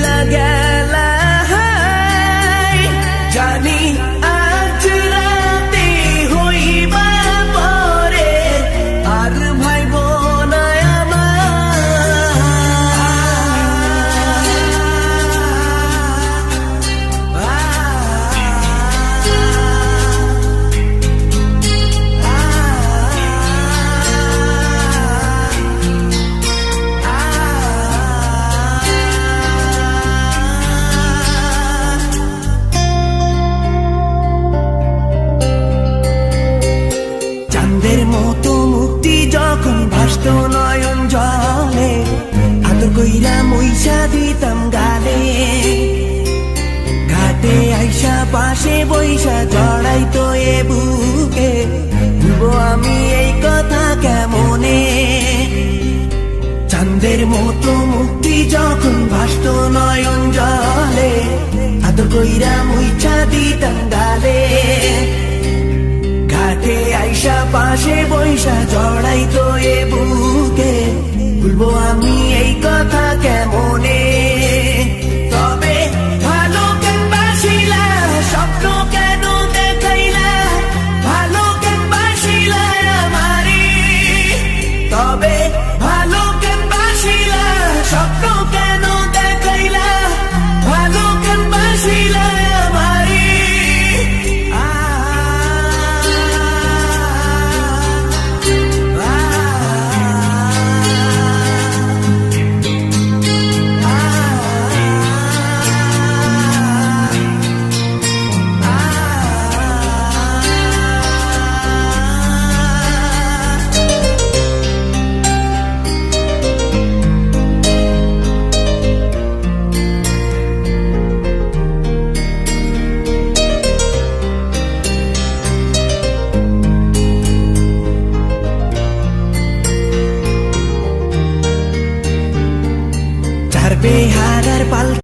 ভুইলা গেলা জানি আজ রাতে হইবা পরে আর ভাইব না চাঁদের মতো মুক্তি যখন ভাসত নয়ন জলে আদর কইরা মইসা দিতাম গালে ঘাটে আইসা পাশে বইসা জড়াইতো এ বুকে ভুলবো আমি এই কথা কেমনে চাঁদের মতো মুক্তি যখন ভাসত নয়ন জলে আদর কইরা মইসা দিতাম গালে ঘাটে আইসা পাশে বইসা জড়াইতো এ